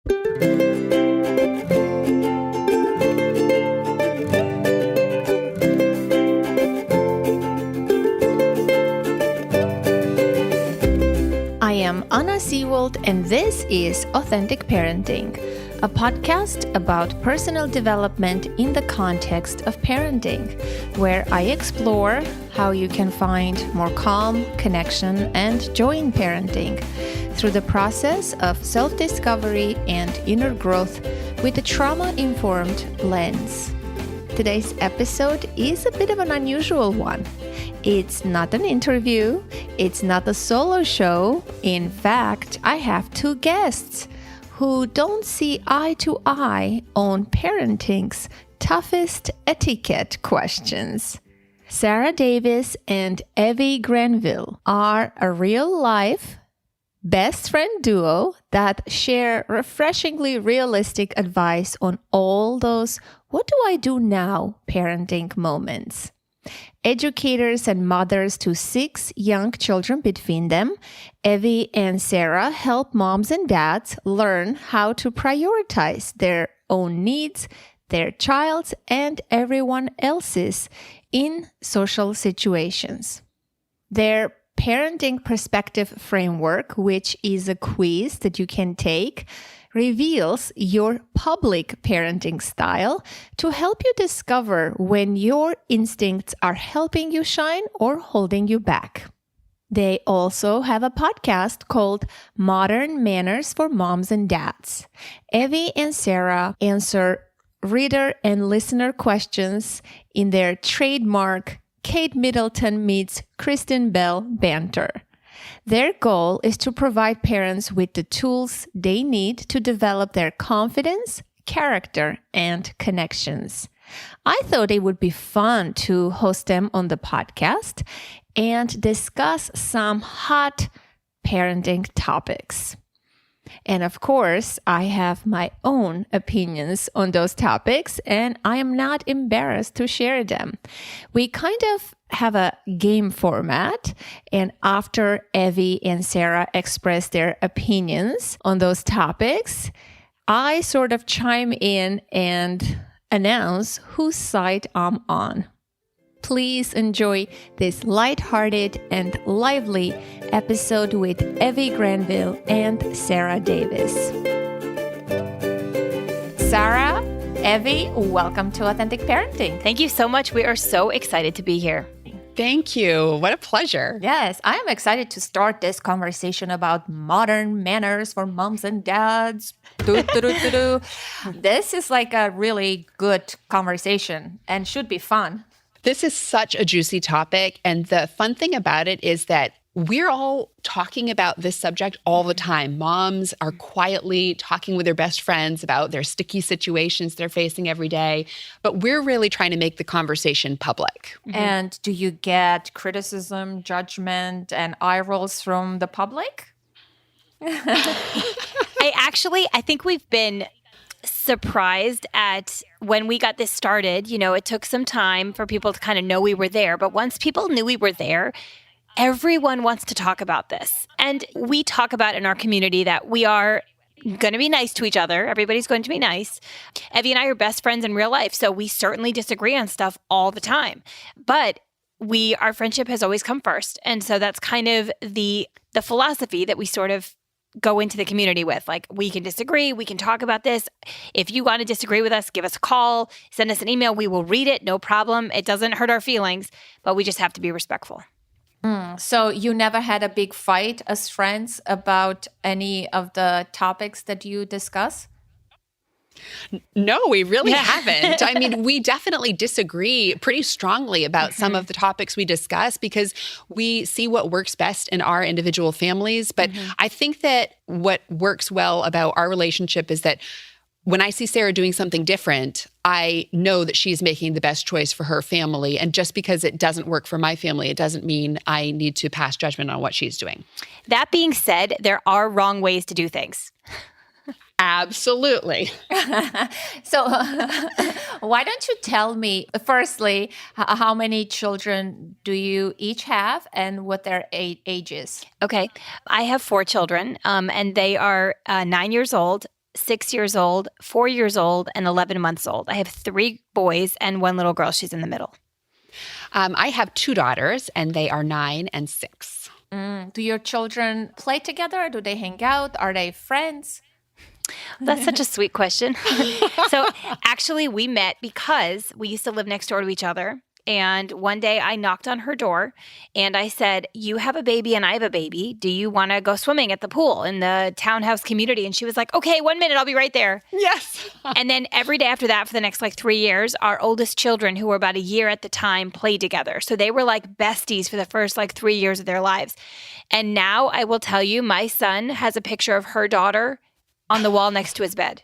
I am Anna Seawold, and this is Authentic Parenting, a podcast about personal development in the context of parenting, where I explore how you can find more calm, connection, and joy in parenting through the process of self-discovery and inner growth with a trauma-informed lens. Today's episode is a bit of an unusual one. It's not an interview. It's not a solo show. In fact, I have two guests who don't see eye to eye on parenting's toughest etiquette questions. Sarah Davis and Evie Granville are a real-life best friend duo that share refreshingly realistic advice on all those "what do I do now" parenting moments. Educators and mothers to 6 young children between them, Evie and Sarah help moms and dads learn how to prioritize their own needs, their child's, and everyone else's in social situations. Their parenting perspective framework, which is a quiz that you can take, reveals your public parenting style to help you discover when your instincts are helping you shine or holding you back. They also have a podcast called Modern Manners for Moms and Dads. Evie and Sarah answer reader and listener questions in their trademark Kate Middleton meets Kristen Bell banter. Their goal is to provide parents with the tools they need to develop their confidence, character, and connections. I thought it would be fun to host them on the podcast and discuss some hot parenting topics. And of course, I have my own opinions on those topics, and I am not embarrassed to share them. We kind of have a game format, and after Evie and Sarah express their opinions on those topics, I sort of chime in and announce whose side I'm on. Please enjoy this lighthearted and lively episode with Evie Granville and Sarah Davis. Sarah, Evie, welcome to Authentic Parenting. Thank you so much. We are so excited to be here. Thank you. What a pleasure. Yes, I am excited to start this conversation about modern manners for moms and dads. This is like a really good conversation and should be fun. This is such a juicy topic. And the fun thing about it is that we're all talking about this subject all the time. Moms are quietly talking with their best friends about their sticky situations they're facing every day. But we're really trying to make the conversation public. Mm-hmm. And do you get criticism, judgment, and eye rolls from the public? I think we've been surprised at when we got this started. You know, it took some time for people to kind of know we were there. But once people knew we were there, everyone wants to talk about this. And we talk about in our community that we are going to be nice to each other. Everybody's going to be nice. Evie and I are best friends in real life, so we certainly disagree on stuff all the time. But our friendship has always come first. And so that's kind of the philosophy that we sort of go into the community with. Like, we can disagree, we can talk about this. If you want to disagree with us, give us a call, send us an email, we will read it, no problem. It doesn't hurt our feelings, but we just have to be respectful. So you never had a big fight as friends about any of the topics that you discuss? No, we really haven't. I mean, we definitely disagree pretty strongly about some of the topics we discuss because we see what works best in our individual families. But I think that what works well about our relationship is that when I see Sarah doing something different, I know that she's making the best choice for her family. And just because it doesn't work for my family, it doesn't mean I need to pass judgment on what she's doing. That being said, there are wrong ways to do things. Absolutely. So why don't you tell me, firstly, how many children do you each have and what their ages? Okay. I have 4 children, and they are 9 years old, 6 years old, 4 years old, and 11 months old. I have 3 boys and 1 little girl. She's in the middle. I have 2 daughters, and they are 9 and 6. Do your children play together? Do they hang out? Are they friends? That's such a sweet question. So actually, we met because we used to live next door to each other. And one day I knocked on her door and I said, you have a baby and I have a baby. Do you want to go swimming at the pool in the townhouse community? And she was like, okay, 1 minute, I'll be right there. Yes. And then every day after that, for the next 3 years, our oldest children, who were about a year at the time, played together. So they were like besties for the first 3 years of their lives. And now I will tell you, my son has a picture of her daughter on the wall next to his bed.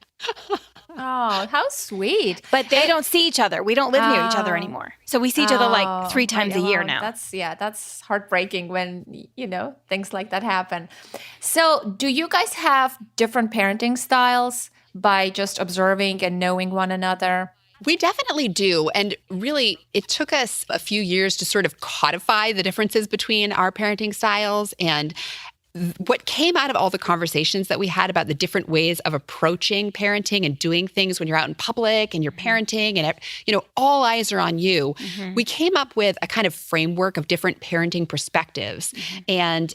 Oh, how sweet. But they don't see each other. We don't live near each other anymore. So we see each other 3 times a year now. That's heartbreaking when, things like that happen. So do you guys have different parenting styles by just observing and knowing one another? We definitely do. And really, it took us a few years to sort of codify the differences between our parenting styles. And what came out of all the conversations that we had about the different ways of approaching parenting and doing things when you're out in public and you're parenting and, all eyes are on you, we came up with a kind of framework of different parenting perspectives. And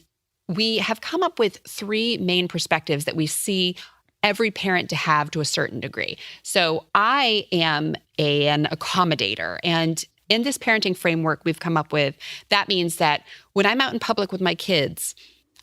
we have come up with 3 main perspectives that we see every parent to have to a certain degree. So I am an accommodator, and in this parenting framework we've come up with, that means that when I'm out in public with my kids,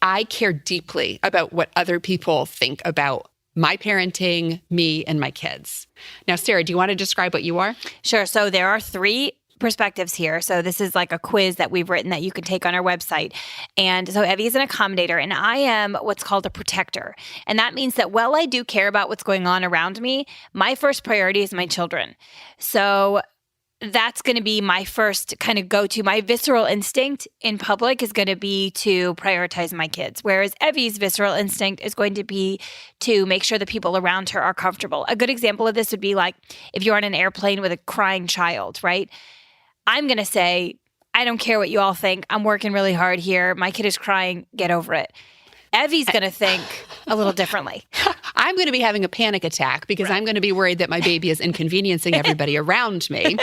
I care deeply about what other people think about my parenting, me, and my kids. Now, Sarah, do you want to describe what you are? Sure. So there are 3 perspectives here. So this is like a quiz that we've written that you can take on our website. And so Evie is an accommodator and I am what's called a protector. And that means that while I do care about what's going on around me, my first priority is my children. So that's going to be my first kind of go-to. My visceral instinct in public is going to be to prioritize my kids, whereas Evie's visceral instinct is going to be to make sure the people around her are comfortable. A good example of this would be like if you're on an airplane with a crying child, right? I'm going to say, I don't care what you all think. I'm working really hard here. My kid is crying. Get over it. Evie's going to think a little differently. I'm going to be having a panic attack because I'm going to be worried that my baby is inconveniencing everybody around me.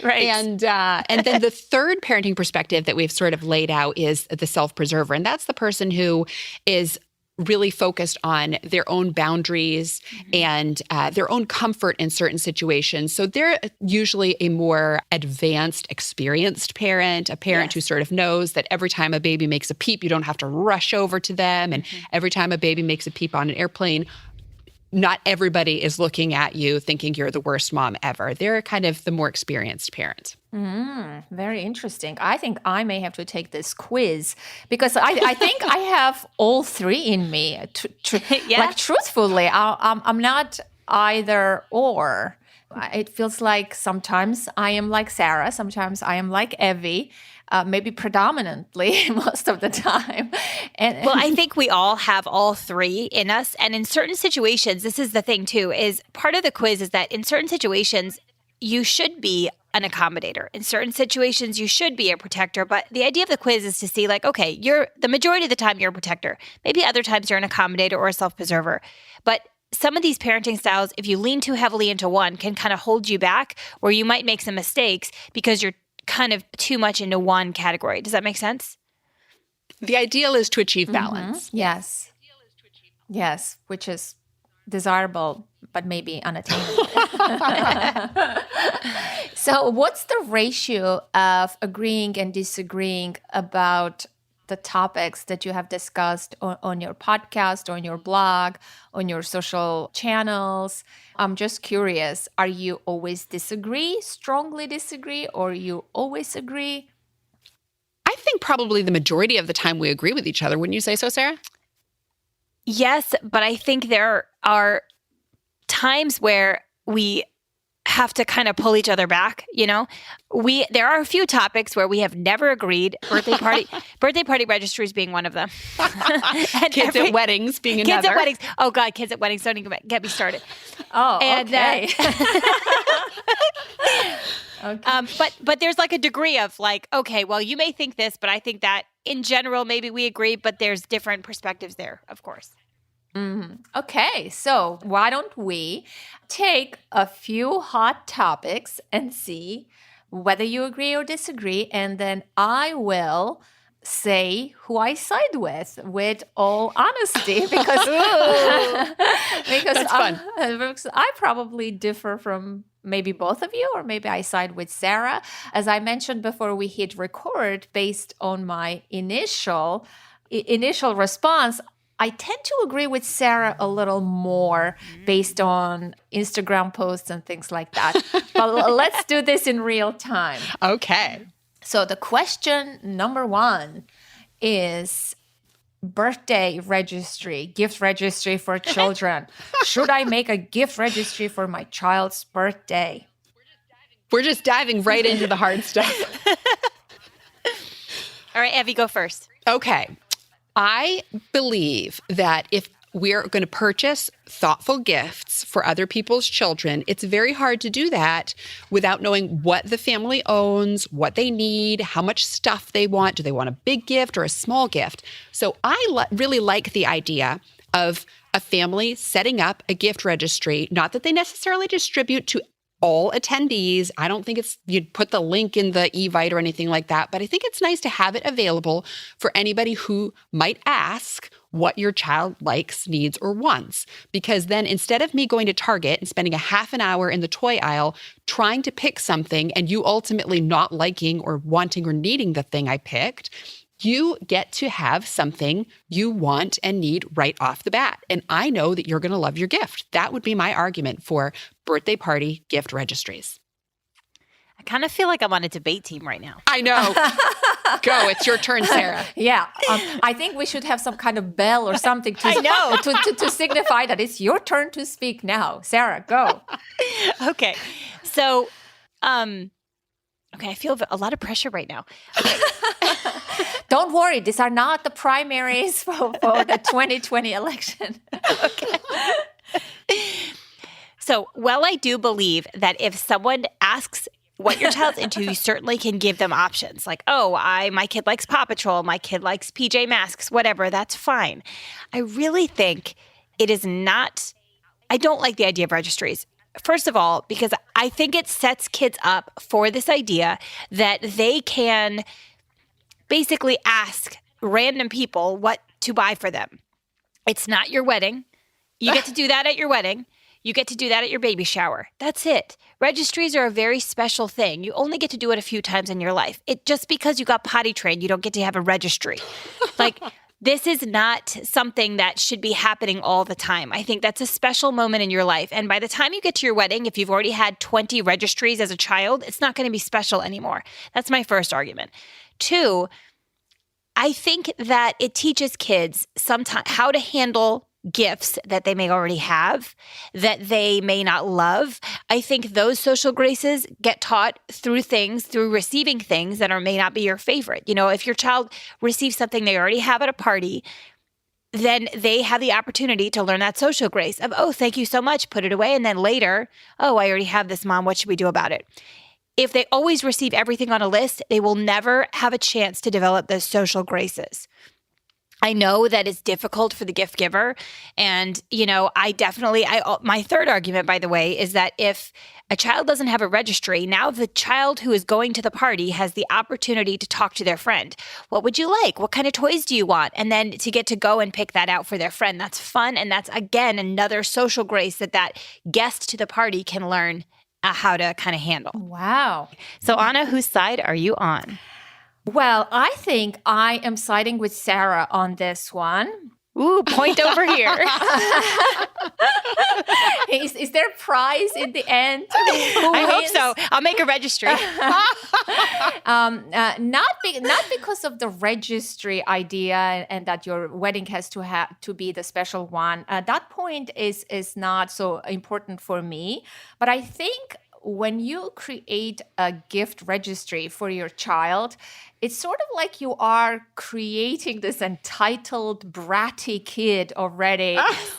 Right. And then the third parenting perspective that we've sort of laid out is the self-preserver. And that's the person who is really focused on their own boundaries and their own comfort in certain situations. So they're usually a more advanced, experienced parent, a parent who sort of knows that every time a baby makes a peep, you don't have to rush over to them. And every time a baby makes a peep on an airplane, not everybody is looking at you thinking you're the worst mom ever. They're kind of the more experienced parent. Very interesting. I think I may have to take this quiz because I think I have all 3 in me. Like truthfully, I'm not either or. It feels like sometimes I am like Sarah, sometimes I am like Evie. Maybe predominantly most of the time. Well, I think we all have all 3 in us. And in certain situations, this is the thing too, is part of the quiz is that in certain situations, you should be an accommodator. In certain situations, you should be a protector. But the idea of the quiz is to see okay, the majority of the time you're a protector. Maybe other times you're an accommodator or a self-preserver. But some of these parenting styles, if you lean too heavily into one, can kind of hold you back where you might make some mistakes because you're kind of too much into one category. Does that make sense? The ideal is to achieve balance. Yes. Yes, which is desirable, but maybe unattainable. So what's the ratio of agreeing and disagreeing about the topics that you have discussed on your podcast, on your blog, on your social channels? I'm just curious, are you always strongly disagree, or you always agree? I think probably the majority of the time we agree with each other. Wouldn't you say so, Sarah? Yes, but I think there are times where we have to kind of pull each other back, There are a few topics where we have never agreed. Birthday party registries being one of them. Kids at weddings being another. Kids at weddings. Oh God, kids at weddings. Don't even get me started. Oh, okay. Okay. But there's a degree of okay, well, you may think this, but I think that in general, maybe we agree, but there's different perspectives there, of course. Okay, so why don't we take a few hot topics and see whether you agree or disagree, and then I will say who I side with all honesty, because That's fun. because I probably differ from maybe both of you, or maybe I side with Sarah. As I mentioned before we hit record, based on my initial response, I tend to agree with Sarah a little more based on Instagram posts and things like that. But let's do this in real time. Okay. So the question number one is birthday registry, gift registry for children. Should I make a gift registry for my child's birthday? We're just diving right into the hard stuff. All right, Evie, go first. Okay. I believe that if we're going to purchase thoughtful gifts for other people's children, it's very hard to do that without knowing what the family owns, what they need, how much stuff they want. Do they want a big gift or a small gift? So I really like the idea of a family setting up a gift registry, not that they necessarily distribute to all attendees. I don't think you'd put the link in the Evite or anything like that, but I think it's nice to have it available for anybody who might ask what your child likes, needs, or wants. Because then instead of me going to Target and spending a half an hour in the toy aisle trying to pick something and you ultimately not liking or wanting or needing the thing I picked, you get to have something you want and need right off the bat. And I know that you're going to love your gift. That would be my argument for birthday party gift registries. I kind of feel like I'm on a debate team right now. I know. Go. It's your turn, Sarah. Yeah. I think we should have some kind of bell or something to signify that it's your turn to speak now. Sarah, go. Okay. So, okay, I feel a lot of pressure right now. Okay. Don't worry, these are not the primaries for the 2020 election. Okay. So, well, I do believe that if someone asks what your child's into, you certainly can give them options. Like, my kid likes Paw Patrol, my kid likes PJ Masks, whatever, that's fine. I really think it is not, I don't like the idea of registries. First of all, because I think it sets kids up for this idea that they can basically ask random people what to buy for them. It's not your wedding. You get to do that at your wedding. You get to do that at your baby shower. That's it. Registries are a very special thing. You only get to do it a few times in your life. Just because you got potty trained, you don't get to have a registry. This is not something that should be happening all the time. I think that's a special moment in your life. And by the time you get to your wedding, if you've already had 20 registries as a child, it's not going to be special anymore. That's my first argument. Two, I think that it teaches kids sometimes how to handle gifts that they may already have, that they may not love. I think those social graces get taught through receiving things that may not be your favorite. You know, if your child receives something they already have at a party, then they have the opportunity to learn that social grace of, thank you so much, put it away. And then later, I already have this, Mom, what should we do about it? If they always receive everything on a list, they will never have a chance to develop those social graces. I know that it's difficult for the gift giver. And, my third argument, by the way, is that if a child doesn't have a registry, now the child who is going to the party has the opportunity to talk to their friend. What would you like? What kind of toys do you want? And then to get to go and pick that out for their friend. That's fun. And that's, again, another social grace that guest to the party can learn how to kind of handle. Wow. So, Anna, whose side are you on? Well, I think I am siding with Sarah on this one. Ooh, point over here. Is there a prize in the end? I hope so. I'll make a registry. Not because of the registry idea and that your wedding has to be the special one. That point is not so important for me. But I think when you create a gift registry for your child, it's sort of like you are creating this entitled, bratty kid already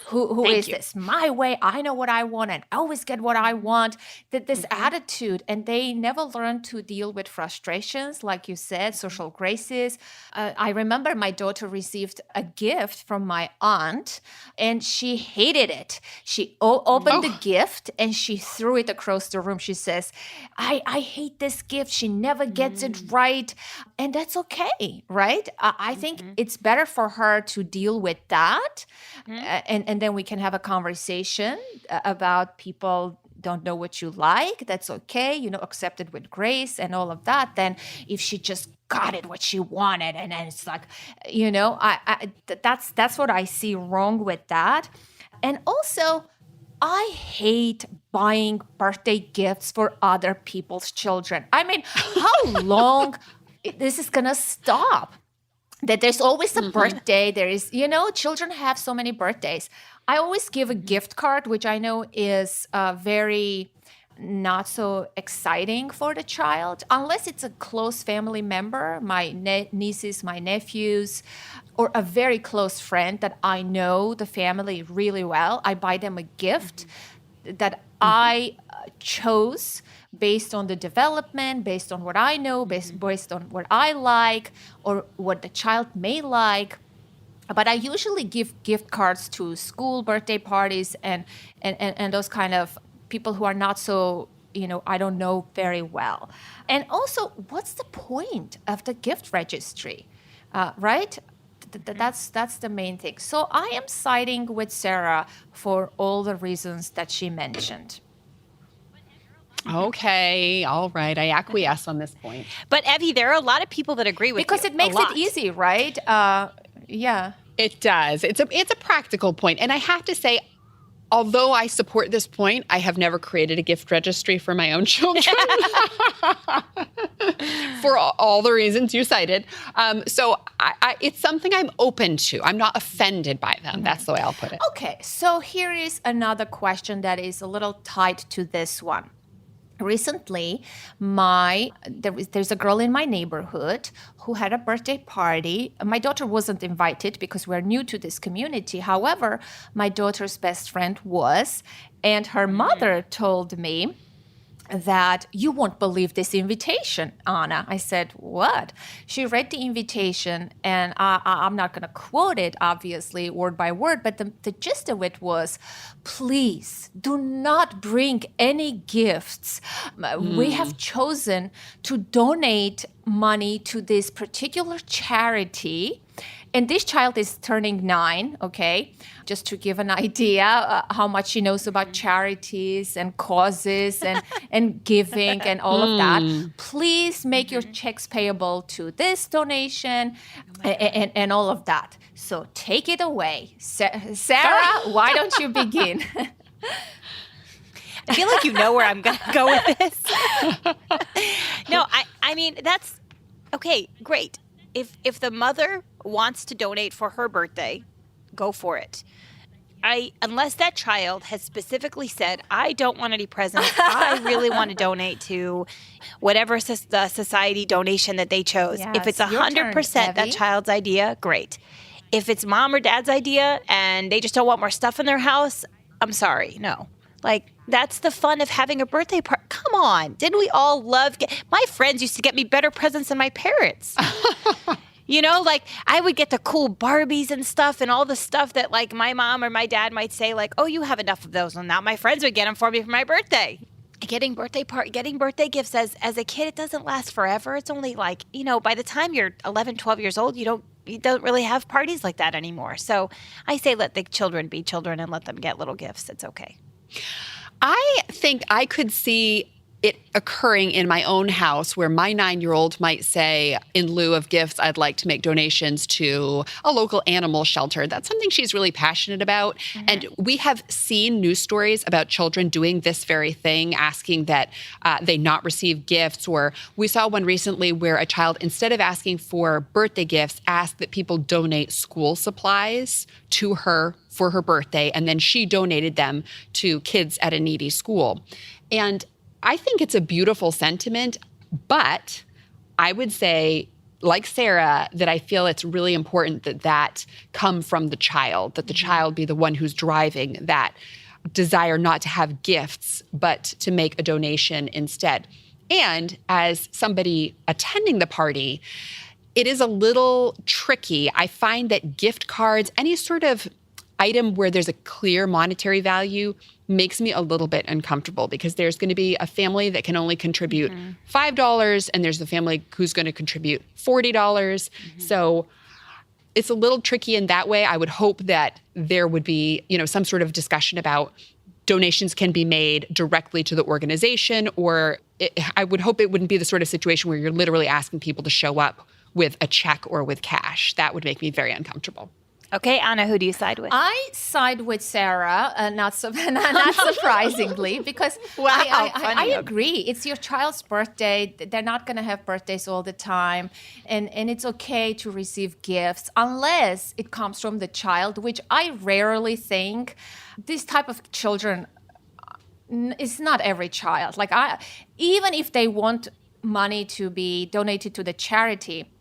who is this, my way, I know what I want and I always get what I want, this attitude. And they never learn to deal with frustrations, like you said, social graces. I remember my daughter received a gift from my aunt and she hated it. She opened the gift and she threw it across the room. She says, I hate this gift. She never gets it right. And that's okay, right? I think it's better for her to deal with that. And then we can have a conversation about people don't know what you like. That's okay. Accept it with grace and all of that. Then if she just got it what she wanted, and then it's like, that's what I see wrong with that. And also, I hate buying birthday gifts for other people's children. I mean, how long this is going to stop? That there's always a birthday. There is, children have so many birthdays. I always give a gift card, which I know is very not so exciting for the child, unless it's a close family member, my nieces, my nephews, or a very close friend that I know the family really well. I buy them a gift that I chose based on the development, based on what I know, based on what I like or what the child may like. But I usually give gift cards to school birthday parties and those kind of people who are not so, I don't know very well. And also, what's the point of the gift registry, right? That's the main thing. So I am siding with Sarah for all the reasons that she mentioned. Okay, all right. I acquiesce on this point. But Evie, there are a lot of people that agree with you. Because it makes it easy, right? Yeah. It does. It's a practical point. And I have to say, although I support this point, I have never created a gift registry for my own children for all the reasons you cited. So it's something I'm open to. I'm not offended by them. That's the way I'll put it. Okay, so here is another question that is a little tied to this one. Recently, there's a girl in my neighborhood who had a birthday party. My daughter wasn't invited because we're new to this community. However, my daughter's best friend was, and her mother told me that you won't believe this invitation, Anna. I said, what? She read the invitation, and I'm not going to quote it, obviously, word by word, but the gist of it was, please do not bring any gifts. We have chosen to donate money to this particular charity. And this child is turning 9, okay? Just to give an idea how much she knows about charities and causes and giving and all of that. Please make your checks payable to this donation and all of that. So take it away. Sarah, why don't you begin? I feel like you know where I'm going to go with this. No, I mean, that's okay, great. If the mother wants to donate for her birthday, go for it. Unless that child has specifically said, I don't want any presents, I really want to donate to whatever the society donation that they chose. Yes, if it's 100% that child's idea, great. If it's mom or dad's idea and they just don't want more stuff in their house, I'm sorry, no. Like, that's the fun of having a birthday party. Come on. Didn't we all love... My friends used to get me better presents than my parents. Like, I would get the cool Barbies and stuff and all the stuff that, like, my mom or my dad might say, like, oh, you have enough of those. And now my friends would get them for me for my birthday. Getting birthday gifts as a kid, it doesn't last forever. It's only, like, by the time you're 11, 12 years old, you don't really have parties like that anymore. So I say let the children be children and let them get little gifts. It's okay. I think I could see it occurring in my own house where my 9-year-old might say, in lieu of gifts, I'd like to make donations to a local animal shelter. That's something she's really passionate about. And we have seen news stories about children doing this very thing, asking that they not receive gifts. Or we saw one recently where a child, instead of asking for birthday gifts, asked that people donate school supplies to her for her birthday. And then she donated them to kids at a needy school. And I think it's a beautiful sentiment, but I would say like Sarah, that I feel it's really important that come from the child, that the child be the one who's driving that desire not to have gifts, but to make a donation instead. And as somebody attending the party, it is a little tricky. I find that gift cards, any sort of item where there's a clear monetary value, makes me a little bit uncomfortable because there's going to be a family that can only contribute $5 and there's the family who's going to contribute $40. So it's a little tricky in that way. I would hope that there would be, some sort of discussion about donations can be made directly to the organization, or I would hope it wouldn't be the sort of situation where you're literally asking people to show up with a check or with cash. That would make me very uncomfortable. Okay, Anna, who do you side with? I side with Sarah, not surprisingly, because Wow, I agree. It's your child's birthday. They're not going to have birthdays all the time. And it's okay to receive gifts unless it comes from the child, which I rarely think. This type of children, it's not every child. Even if they want money to be donated to the charity,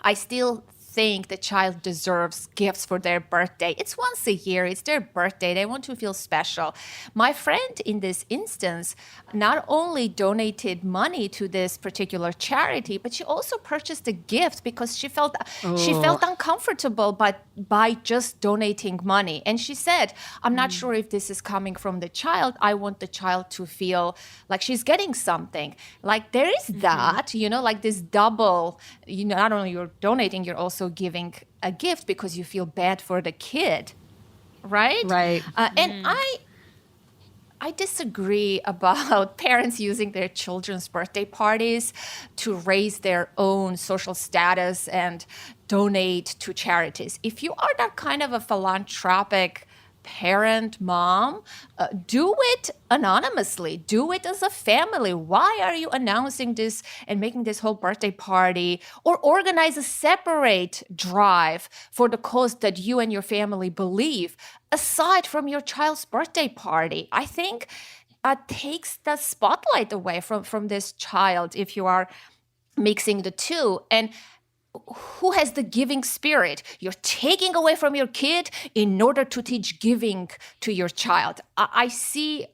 I still think the child deserves gifts for their birthday. It's once a year. It's their birthday. They want to feel special. My friend in this instance not only donated money to this particular charity, but she also purchased a gift because she felt uncomfortable by just donating money. And she said, I'm not sure if this is coming from the child. I want the child to feel like she's getting something. Like there is that, like this double, not only you're donating, you're also giving a gift because you feel bad for the kid, right? Right. And I disagree about parents using their children's birthday parties to raise their own social status and donate to charities. If you are that kind of a philanthropic parent, mom, do it anonymously. Do it as a family. Why are you announcing this and making this whole birthday party? Or organize a separate drive for the cause that you and your family believe, aside from your child's birthday party. I think takes the spotlight away from this child if you are mixing the two. And who has the giving spirit? You're taking away from your kid in order to teach giving to your child. I see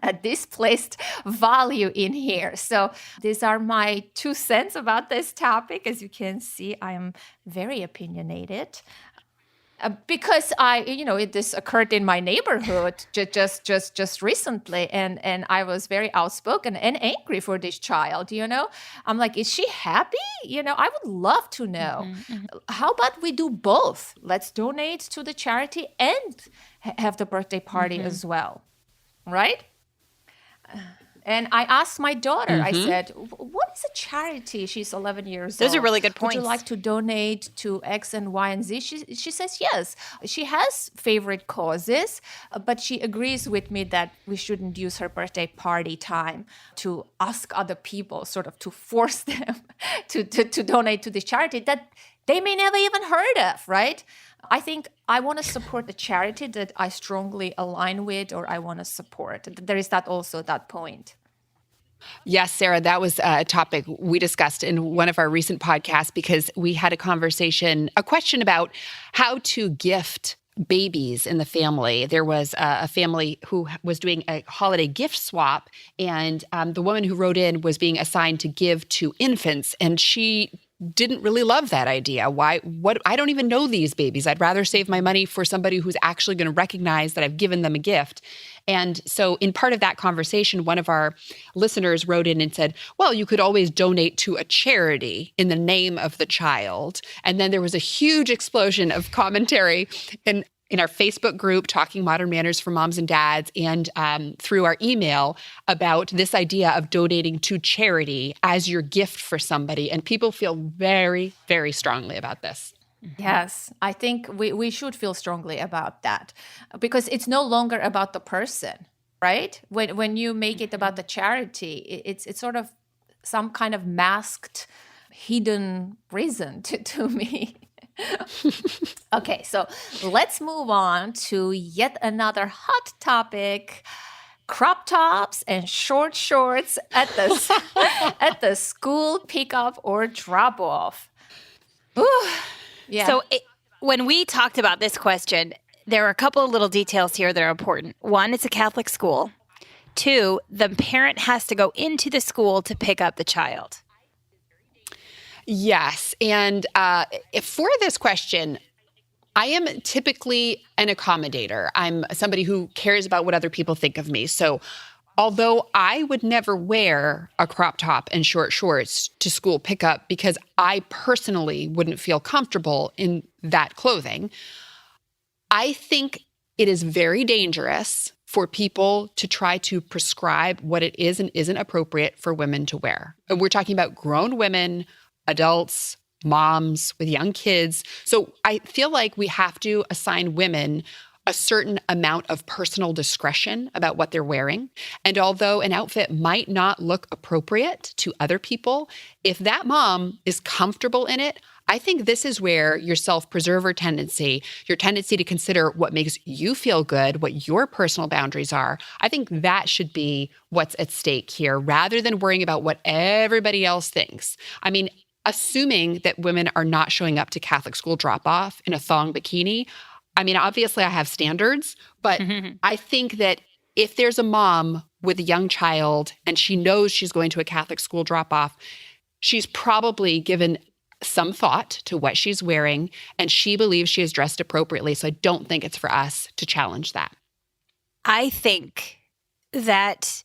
a displaced value in here. So these are my 2 cents about this topic. As you can see, I am very opinionated. Because this occurred in my neighborhood just recently, and I was very outspoken and angry for this child. I'm like, is she happy? I would love to know. How about we do both? Let's donate to the charity and have the birthday party as well, right? And I asked my daughter, I said, what is a charity? She's 11 years old. Those are really good points. Would you like to donate to X and Y and Z? She says yes. She has favorite causes, but she agrees with me that we shouldn't use her birthday party time to ask other people, sort of to force them to donate to this charity that they may never even heard of, right? I think I want to support a charity that I strongly align with or I want to support. There is that point. Yes, Sarah, that was a topic we discussed in one of our recent podcasts because we had a question about how to gift babies in the family. There was a family who was doing a holiday gift swap, and the woman who wrote in was being assigned to give to infants, and she didn't really love that idea. I don't even know these babies. I'd rather save my money for somebody who's actually going to recognize that I've given them a gift. And so in part of that conversation, one of our listeners wrote in and said, well, you could always donate to a charity in the name of the child. And then there was a huge explosion of commentary in our Facebook group, Talking Modern Manners for Moms and Dads, and through our email about this idea of donating to charity as your gift for somebody. And people feel very, very strongly about this. Yes, I think we should feel strongly about that because it's no longer about the person, right? When you make it about the charity, it's sort of some kind of masked, hidden reason to me. Okay, so let's move on to yet another hot topic: crop tops and short shorts at the school pickup or drop off. Ooh, yeah. So when we talked about this question, there are a couple of little details here that are important. One, it's a Catholic school. Two, the parent has to go into the school to pick up the child. Yes. And for this question, I am typically an accommodator. I'm somebody who cares about what other people think of me. So although I would never wear a crop top and short shorts to school pickup because I personally wouldn't feel comfortable in that clothing, I think it is very dangerous for people to try to prescribe what it is and isn't appropriate for women to wear. And we're talking about grown women, adults, moms with young kids. So I feel like we have to assign women a certain amount of personal discretion about what they're wearing. And although an outfit might not look appropriate to other people, if that mom is comfortable in it, I think this is where your self-preserver tendency, your tendency to consider what makes you feel good, what your personal boundaries are, I think that should be what's at stake here rather than worrying about what everybody else thinks. I mean, assuming that women are not showing up to Catholic school drop-off in a thong bikini, I mean, obviously I have standards, but I think that if there's a mom with a young child and she knows she's going to a Catholic school drop-off, she's probably given some thought to what she's wearing and she believes she is dressed appropriately. So I don't think it's for us to challenge that. I think that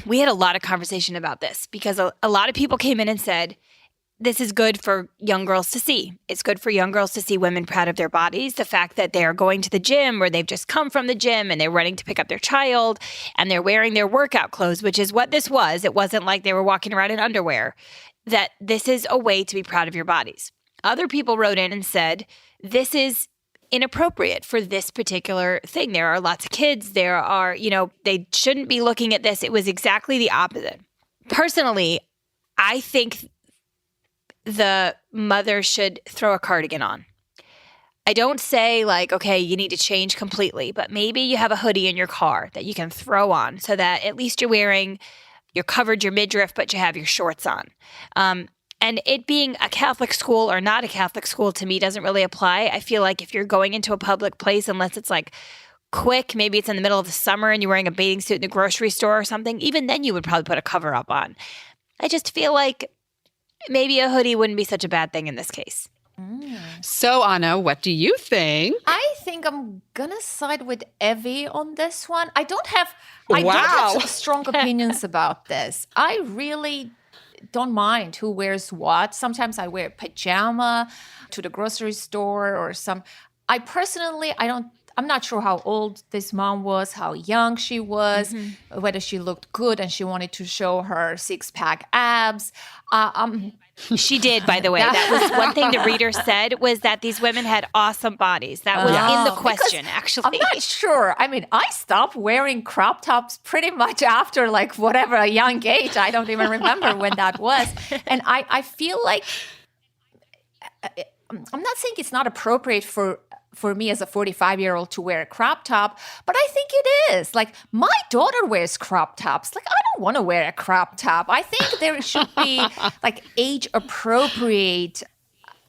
we had a lot of conversation about this because a lot of people came in and said, this is good for young girls to see. It's good for young girls to see women proud of their bodies. The fact that they're going to the gym or they've just come from the gym and they're running to pick up their child and they're wearing their workout clothes, which is what this was. It wasn't like they were walking around in underwear. That this is a way to be proud of your bodies. Other people wrote in and said, this is inappropriate for this particular thing. There are lots of kids. There are, they shouldn't be looking at this. It was exactly the opposite. Personally, I think the mother should throw a cardigan on. I don't say like, okay, you need to change completely, but maybe you have a hoodie in your car that you can throw on so that at least you're covered your midriff, but you have your shorts on. And it being a Catholic school or not a Catholic school to me doesn't really apply. I feel like if you're going into a public place, unless it's like quick, maybe it's in the middle of the summer and you're wearing a bathing suit in the grocery store or something, even then you would probably put a cover up on. I just feel like maybe a hoodie wouldn't be such a bad thing in this case. So, Anna, what do you think? I think I'm gonna side with Evie on this one. I don't have strong opinions about this. I really don't mind who wears what. Sometimes I wear pajama to the grocery store or I personally, I'm not sure how old this mom was, how young she was, whether she looked good and she wanted to show her six-pack abs. She did, by the way. That was one thing the reader said was that these women had awesome bodies. That was in the question, actually. I'm not sure. I mean, I stopped wearing crop tops pretty much after like whatever, a young age. I don't even remember when that was. And I feel like, I'm not saying it's not appropriate for me as a 45-year-old to wear a crop top, but I think it is. Like, my daughter wears crop tops. Like, I don't want to wear a crop top. I think there should be, like, age-appropriate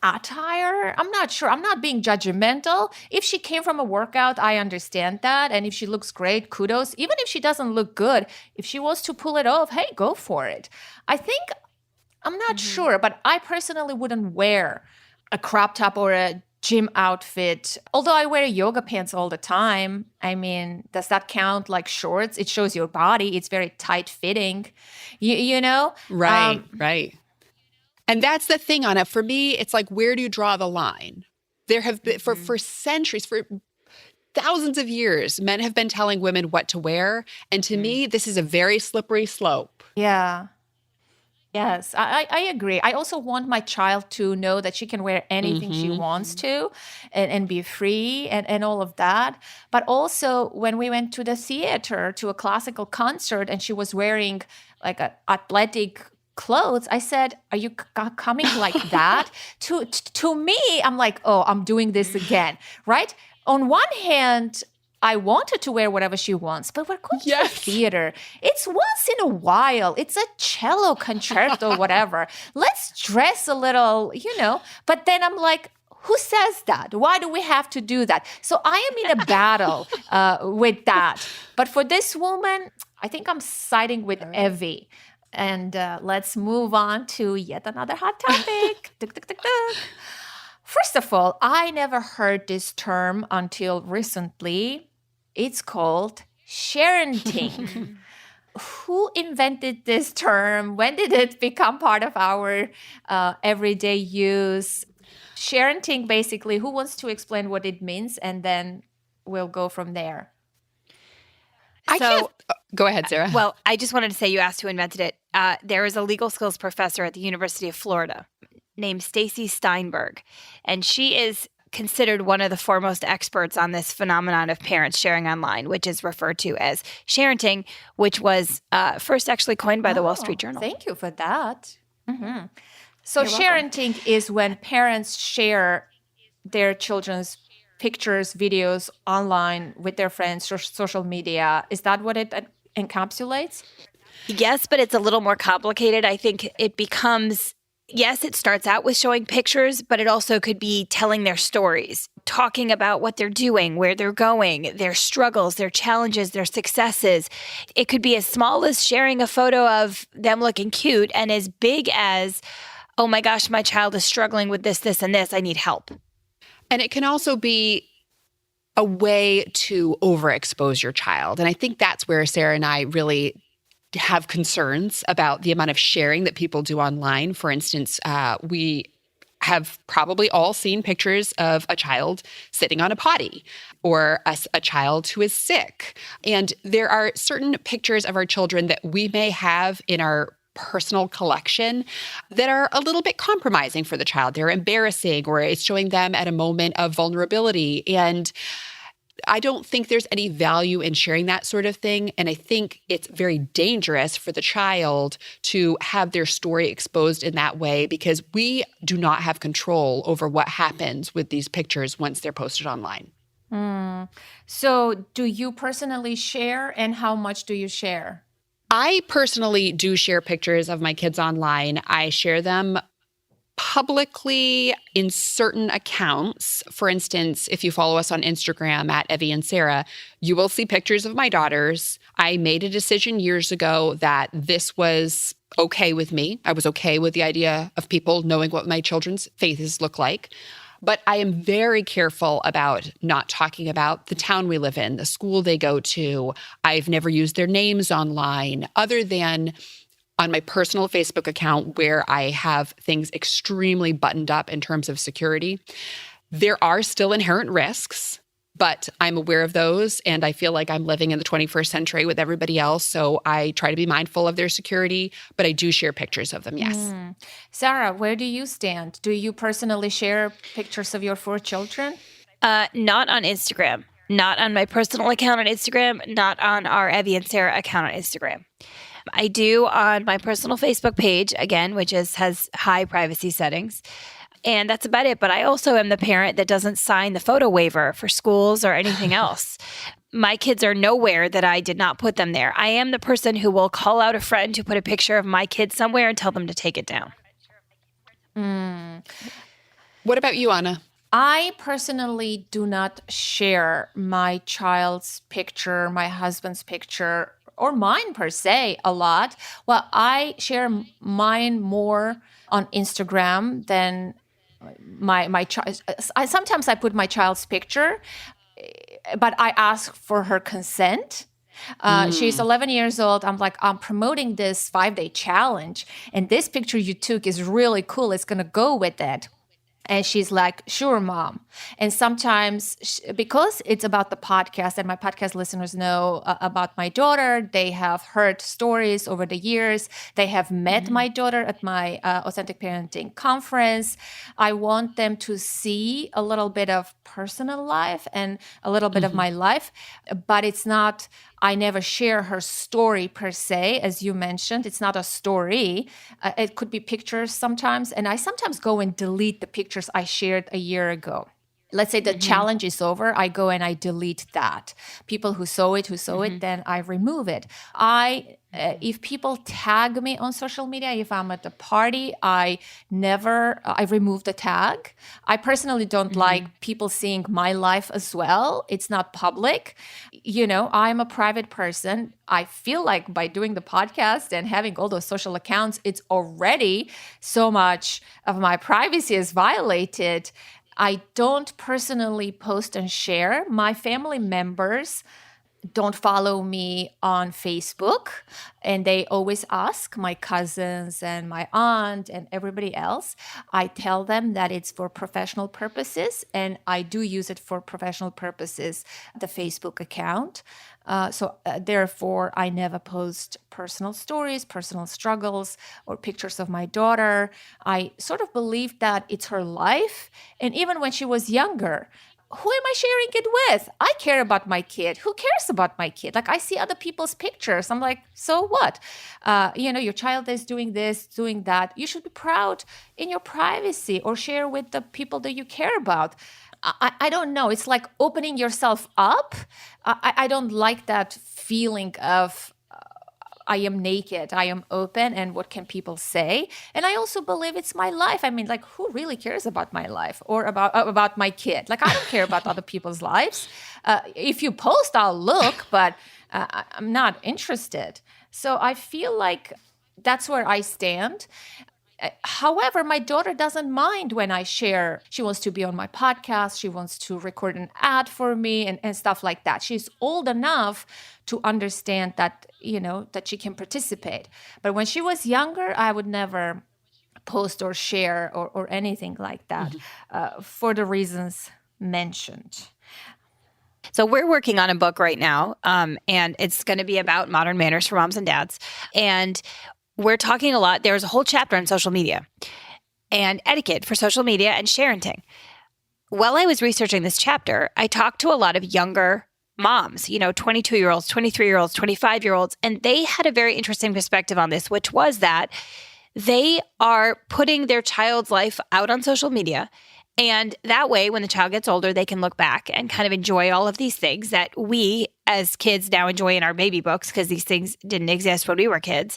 attire. I'm not sure. I'm not being judgmental. If she came from a workout, I understand that. And if she looks great, kudos. Even if she doesn't look good, if she wants to pull it off, hey, go for it. I'm not sure, but I personally wouldn't wear a crop top or a gym outfit. Although I wear yoga pants all the time. I mean, does that count like shorts? It shows your body. It's very tight fitting, you know? Right, right. And that's the thing, Anna. For me, it's like, where do you draw the line? There have been, for centuries, for thousands of years, men have been telling women what to wear. And to me, this is a very slippery slope. Yeah. Yes, I agree. I also want my child to know that she can wear anything she wants to and be free and all of that. But also when we went to the theater to a classical concert and she was wearing like a athletic clothes, I said, are you coming like that? To me, I'm like, oh, I'm doing this again, right? On one hand, I want her to wear whatever she wants, but we're going to the Yes. theater. It's once in a while. It's a cello concerto, whatever. Let's dress a little, But then I'm like, who says that? Why do we have to do that? So I am in a battle with that. But for this woman, I think I'm siding with Evie. And let's move on to yet another hot topic. Tuk, tuk, tuk, tuk. First of all, I never heard this term until recently. It's called sharenting. Who invented this term? When did it become part of our everyday use? Sharenting, basically, who wants to explain what it means? And then we'll go from there. Go ahead, Sarah. Well, I just wanted to say you asked who invented it. There is a legal skills professor at the University of Florida named Stacy Steinberg, and she is considered one of the foremost experts on this phenomenon of parents sharing online, which is referred to as sharenting, which was first actually coined by the Wall Street Journal. Thank you for that. Mm-hmm. So sharenting is when parents share their children's pictures, videos online with their friends or social media. Is that what it encapsulates? Yes, but it's a little more complicated. I think it becomes, yes, it starts out with showing pictures, but it also could be telling their stories, talking about what they're doing, where they're going, their struggles, their challenges, their successes. It could be as small as sharing a photo of them looking cute and as big as, oh my gosh, my child is struggling with this, this, and this. I need help. And it can also be a way to overexpose your child. And I think that's where Sarah and I really have concerns about the amount of sharing that people do online. For instance, we have probably all seen pictures of a child sitting on a potty or a child who is sick. And there are certain pictures of our children that we may have in our personal collection that are a little bit compromising for the child. They're embarrassing, or it's showing them at a moment of vulnerability. And I don't think there's any value in sharing that sort of thing. And I think it's very dangerous for the child to have their story exposed in that way, because we do not have control over what happens with these pictures once they're posted online. So do you personally share, and how much do you share? I personally do share pictures of my kids online. I share them publicly in certain accounts. For instance, if you follow us on Instagram at Evie and Sarah, you will see pictures of my daughters. I made a decision years ago that this was okay with me. I was okay with the idea of people knowing what my children's faces look like. But I am very careful about not talking about the town we live in, the school they go to. I've never used their names online other than on my personal Facebook account, where I have things extremely buttoned up in terms of security. There are still inherent risks, but I'm aware of those, and I feel like I'm living in the 21st century with everybody else, so I try to be mindful of their security, but I do share pictures of them, yes. Sarah, where do you stand? Do you personally share pictures of your 4 children? Not on Instagram. Not on my personal account on Instagram. Not on our Evie and Sarah account on Instagram. I do on my personal Facebook page, again, which has high privacy settings. And that's about it. But I also am the parent that doesn't sign the photo waiver for schools or anything else. My kids are nowhere that I did not put them there. I am the person who will call out a friend who put a picture of my kids somewhere and tell them to take it down. What about you, Anna? I personally do not share my child's picture, my husband's picture, or mine per se a lot. Well, I share mine more on Instagram than my child. Sometimes I put my child's picture, but I ask for her consent. She's 11 years old. I'm like, I'm promoting this 5-day challenge, and this picture you took is really cool. It's going to go with it. And she's like, sure, Mom. And sometimes, because it's about the podcast, and my podcast listeners know about my daughter, they have heard stories over the years. They have met my daughter at my Authentic Parenting conference. I want them to see a little bit of personal life and a little bit of my life, but it's not, I never share her story per se, as you mentioned. It's not a story. It could be pictures sometimes. And I sometimes go and delete the pictures I shared a year ago. let's say the challenge is over, I go and I delete that. People who saw it, then I remove it. If people tag me on social media, if I'm at a party, I remove the tag. I personally don't like people seeing my life as well. It's not public. I'm a private person. I feel like by doing the podcast and having all those social accounts, it's already so much of my privacy is violated. I don't personally post and share. My family members don't follow me on Facebook, and they always ask, my cousins and my aunt and everybody else. I tell them that it's for professional purposes, and I do use it for professional purposes, the Facebook account. Therefore, I never post personal stories, personal struggles, or pictures of my daughter. I sort of believe that it's her life. And even when she was younger, who am I sharing it with? I care about my kid. Who cares about my kid? Like, I see other people's pictures. I'm like, so what? Your child is doing this, doing that. You should be proud in your privacy or share with the people that you care about. I don't know. It's like opening yourself up. I don't like that feeling of I am naked, I am open, and what can people say? And I also believe it's my life. I mean, like, who really cares about my life or about my kid? Like, I don't care about other people's lives. If you post, I'll look, but I'm not interested. So I feel like that's where I stand. However, my daughter doesn't mind when I share. She wants to be on my podcast. She wants to record an ad for me and stuff like that. She's old enough to understand that, that she can participate. But when she was younger, I would never post or share or anything like that for the reasons mentioned. So we're working on a book right now, and it's going to be about modern manners for moms and dads. And we're talking a lot. There's a whole chapter on social media and etiquette for social media and sharenting. While I was researching this chapter, I talked to a lot of younger moms, 22-year-olds, 23-year-olds, 25-year-olds, and they had a very interesting perspective on this, which was that they are putting their child's life out on social media. And that way, when the child gets older, they can look back and kind of enjoy all of these things that we as kids now enjoy in our baby books, because these things didn't exist when we were kids.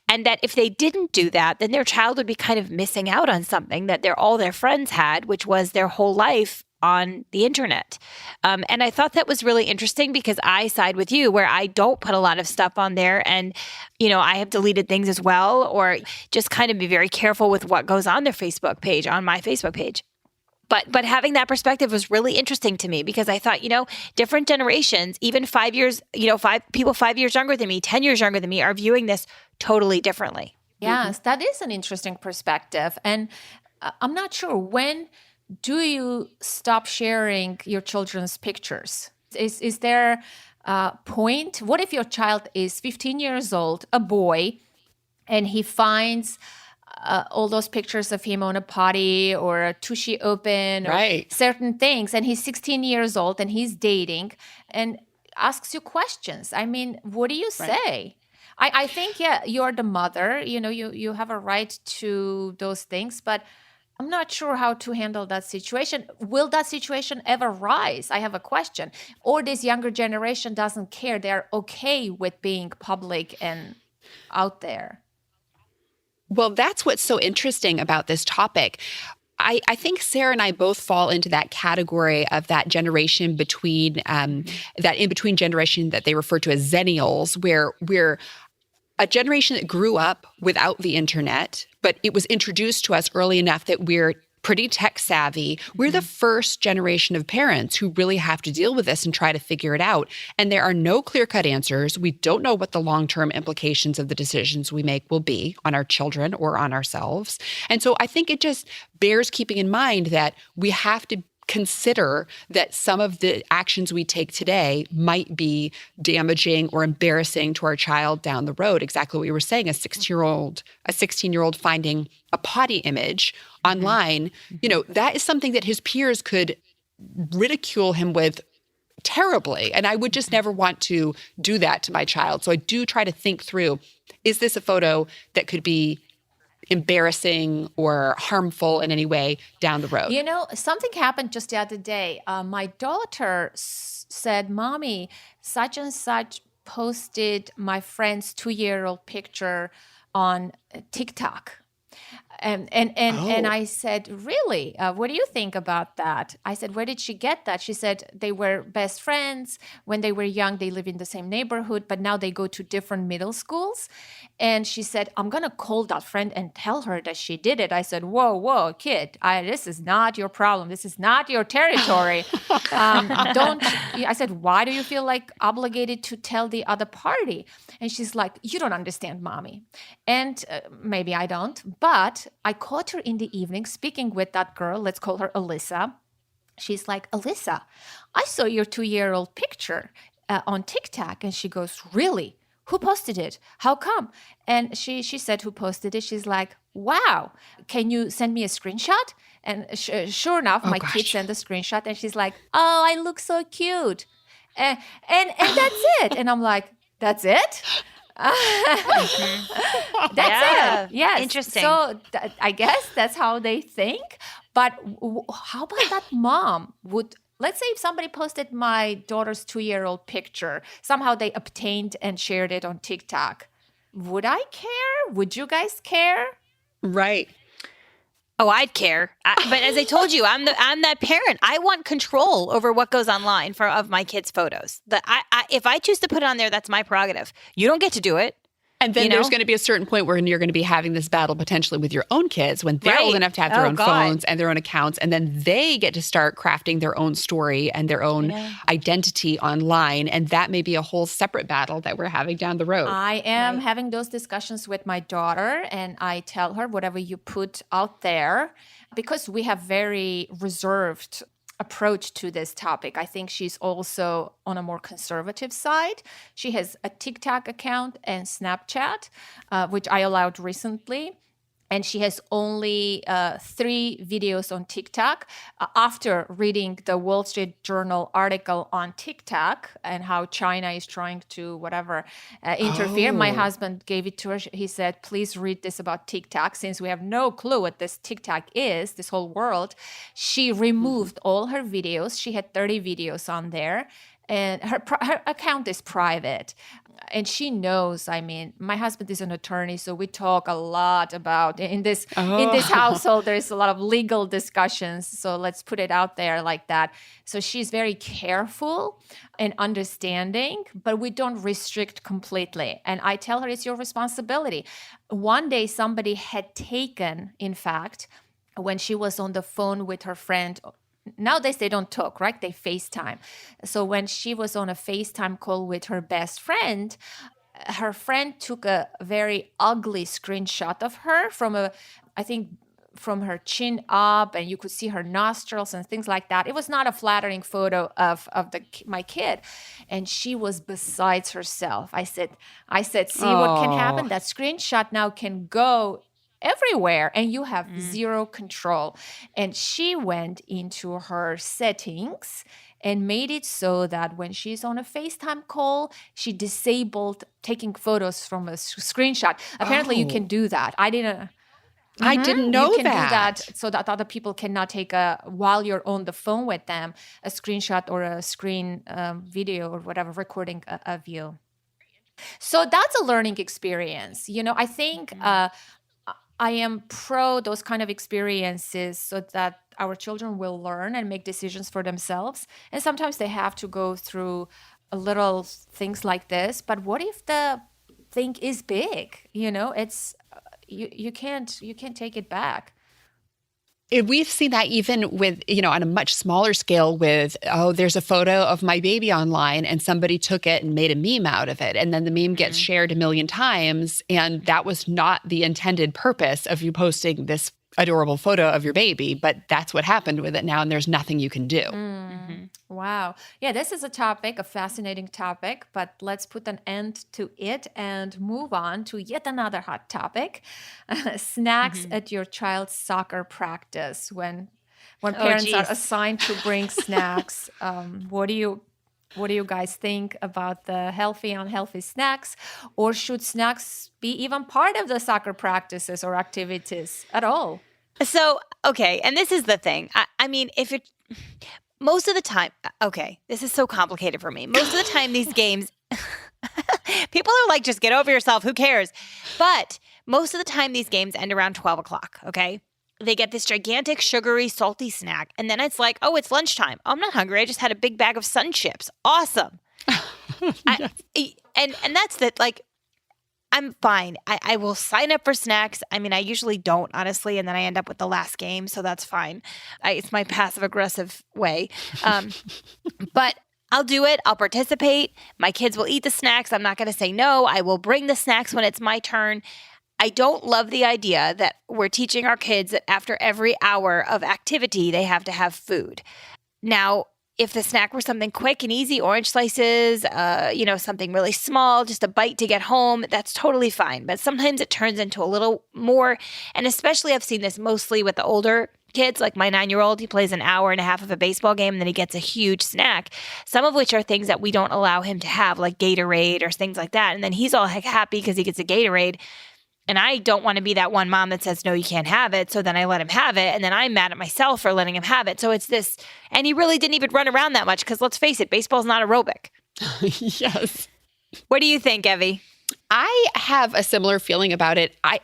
And that if they didn't do that, then their child would be kind of missing out on something that all their friends had, which was their whole life on the internet. And I thought that was really interesting because I side with you where I don't put a lot of stuff on there. And, I have deleted things as well, or just kind of be very careful with what goes on their Facebook page, on my Facebook page. But having that perspective was really interesting to me because I thought, different generations, even 5 years, 5 years younger than me, 10 years younger than me are viewing this totally differently. Yes, that is an interesting perspective. And I'm not sure, when do you stop sharing your children's pictures? Is there a point? What if your child is 15 years old, a boy, and he finds all those pictures of him on a potty or a tushy open or certain things, and he's 16 years old and he's dating and asks you questions? I mean, what do you say? I think, you're the mother, you have a right to those things, but I'm not sure how to handle that situation. Will that situation ever rise? I have a question. Or this younger generation doesn't care. They're okay with being public and out there. Well, that's what's so interesting about this topic. I think Sarah and I both fall into that category of that generation between, that in-between generation that they refer to as Zennials, where we're a generation that grew up without the internet, but it was introduced to us early enough that we're pretty tech savvy. We're the first generation of parents who really have to deal with this and try to figure it out. And there are no clear-cut answers. We don't know what the long-term implications of the decisions we make will be on our children or on ourselves. And so I think it just bears keeping in mind that we have to consider that some of the actions we take today might be damaging or embarrassing to our child down the road. Exactly what you were saying, a 16-year-old finding a potty image online, that is something that his peers could ridicule him with terribly. And I would just never want to do that to my child. So I do try to think through, is this a photo that could be embarrassing or harmful in any way down the road. You know, something happened just the other day. My daughter said, Mommy, such and such posted my friend's 2-year-old picture on TikTok. And I said, really? What do you think about that? I said, where did she get that? She said they were best friends. When they were young, they live in the same neighborhood, but now they go to different middle schools. And she said, I'm going to call that friend and tell her that she did it. I said, whoa, kid, this is not your problem. This is not your territory. I said, why do you feel like obligated to tell the other party? And she's like, you don't understand, Mommy. And maybe I don't, but I caught her in the evening speaking with that girl. Let's call her Alyssa. She's like, Alyssa, I saw your 2-year-old picture on TikTok. And she goes, really? Who posted it? How come? And she said, who posted it? She's like, wow, can you send me a screenshot? And sure enough, my kid sent a screenshot. And she's like, oh, I look so cute. And that's it. And I'm like, that's it? That's it. Yes. Interesting. So I guess that's how they think. But how about that mom let's say if somebody posted my daughter's 2-year-old picture, somehow they obtained and shared it on TikTok. Would I care? Would you guys care? Right. Oh, I'd care. But as I told you, I'm that parent. I want control over what goes online of my kids' photos. If I choose to put it on there, that's my prerogative. You don't get to do it. And then there's going to be a certain point where you're going to be having this battle potentially with your own kids when they're old enough to have their own phones and their own accounts. And then they get to start crafting their own story and their own identity online. And that may be a whole separate battle that we're having down the road. I am having those discussions with my daughter, and I tell her whatever you put out there, because we have very reserved approach to this topic. I think she's also on a more conservative side. She has a TikTok account and Snapchat, which I allowed recently. And she has only 3 videos on TikTok. After reading the Wall Street Journal article on TikTok and how China is trying to interfere, my husband gave it to her. He said, please read this about TikTok. Since we have no clue what this TikTok is, this whole world, she removed all her videos. She had 30 videos on there. And her account is private. And she knows, I mean, my husband is an attorney, so we talk a lot about in this household, there's a lot of legal discussions. So let's put it out there like that. So she's very careful and understanding, but we don't restrict completely. And I tell her it's your responsibility. One day somebody had taken, in fact, when she was on the phone with her friend. Nowadays, they don't talk, right? They FaceTime. So when she was on a FaceTime call with her best friend, her friend took a very ugly screenshot of her from her chin up, and you could see her nostrils and things like that. It was not a flattering photo of my kid. And she was besides herself. I said, see what can happen? That screenshot now can go everywhere and you have zero control. And she went into her settings and made it so that when she's on a FaceTime call, she disabled taking photos from a screenshot. Apparently you can do that. I didn't know you can do that so that other people cannot take while you're on the phone with them, a screenshot or a screen video or whatever recording of you. So that's a learning experience. You know, I think I am pro those kind of experiences so that our children will learn and make decisions for themselves. And sometimes they have to go through little things like this. But what if the thing is big? You know, it's you can't take it back. We've seen that even with, on a much smaller scale with, there's a photo of my baby online and somebody took it and made a meme out of it. And then the meme gets shared 1 million times. And that was not the intended purpose of you posting this adorable photo of your baby, but that's what happened with it now. And there's nothing you can do. Wow. Yeah, this is a fascinating topic, but let's put an end to it and move on to yet another hot topic. Snacks at your child's soccer practice. When parents are assigned to bring snacks, what do you What do you guys think about the healthy, unhealthy snacks? Or should snacks be even part of the soccer practices or activities at all? So, okay. And this is the thing. I mean, if it, most of the time, okay, this is so complicated for me. Most of the time, these games, people are like, just get over yourself. Who cares? But most of the time, these games end around 12 o'clock. Okay. They get this gigantic, sugary, salty snack. And then it's like, oh, it's lunchtime. I'm not hungry. I just had a big bag of Sun Chips. Awesome. Yes. And that's that. Like, I'm fine. I will sign up for snacks. I mean, I usually don't, honestly, and then I end up with the last game, so that's fine. It's my passive-aggressive way. But I'll do it. I'll participate. My kids will eat the snacks. I'm not going to say no. I will bring the snacks when it's my turn. I don't love the idea that we're teaching our kids that after every hour of activity, they have to have food. Now, if the snack were something quick and easy, orange slices, something really small, just a bite to get home, that's totally fine. But sometimes it turns into a little more, and especially I've seen this mostly with the older kids, like my 9-year-old, he plays an hour and a half of a baseball game, and then he gets a huge snack, some of which are things that we don't allow him to have, like Gatorade or things like that. And then he's all happy because he gets a Gatorade. And I don't want to be that one mom that says, no, you can't have it. So then I let him have it. And then I'm mad at myself for letting him have it. So it's this, and he really didn't even run around that much because let's face it, baseball's not aerobic. Yes. What do you think, Evie? I have a similar feeling about it. I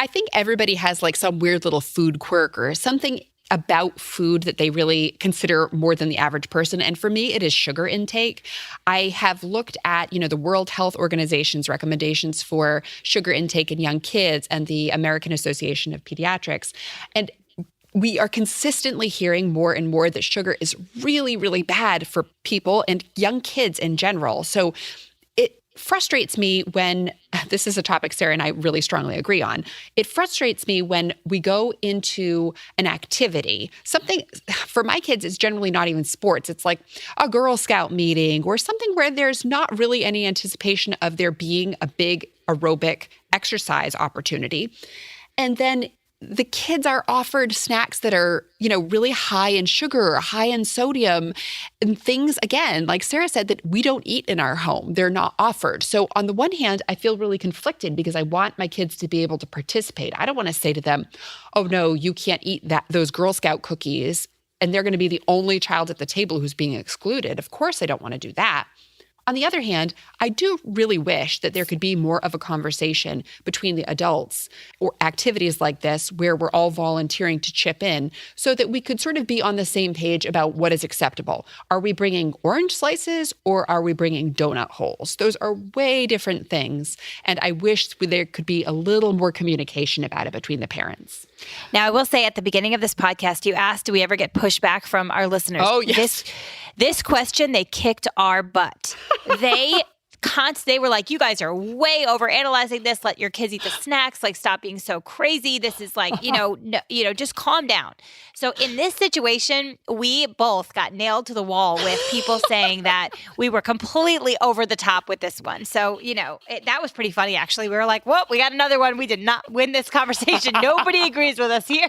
think everybody has like some weird little food quirk or something about food that they really consider more than the average person. And for me, it is sugar intake. I have looked at, the World Health Organization's recommendations for sugar intake in young kids and the American Association of Pediatrics. And we are consistently hearing more and more that sugar is really, really bad for people and young kids in general. So it frustrates me when, this is a topic Sarah and I really strongly agree on, it frustrates me when we go into an activity, something for my kids is generally not even sports. It's like a Girl Scout meeting or something where there's not really any anticipation of there being a big aerobic exercise opportunity. And then the kids are offered snacks that are, really high in sugar, high in sodium, and things, again, like Sarah said, that we don't eat in our home. They're not offered. So on the one hand, I feel really conflicted because I want my kids to be able to participate. I don't want to say to them, oh, no, you can't eat those Girl Scout cookies, and they're going to be the only child at the table who's being excluded. Of course, I don't want to do that. On the other hand, I do really wish that there could be more of a conversation between the adults or activities like this where we're all volunteering to chip in so that we could sort of be on the same page about what is acceptable. Are we bringing orange slices or are we bringing donut holes? Those are way different things. And I wish there could be a little more communication about it between the parents. Now, I will say at the beginning of this podcast, you asked, do we ever get pushback from our listeners? Oh, yes. This question, they kicked our butt. They were like, you guys are way over analyzing this. Let your kids eat the snacks. Like, stop being so crazy. This is like, just calm down. So in this situation, we both got nailed to the wall with people saying that we were completely over the top with this one. So, that was pretty funny, actually. We were like, whoa, we got another one. We did not win this conversation. Nobody agrees with us here.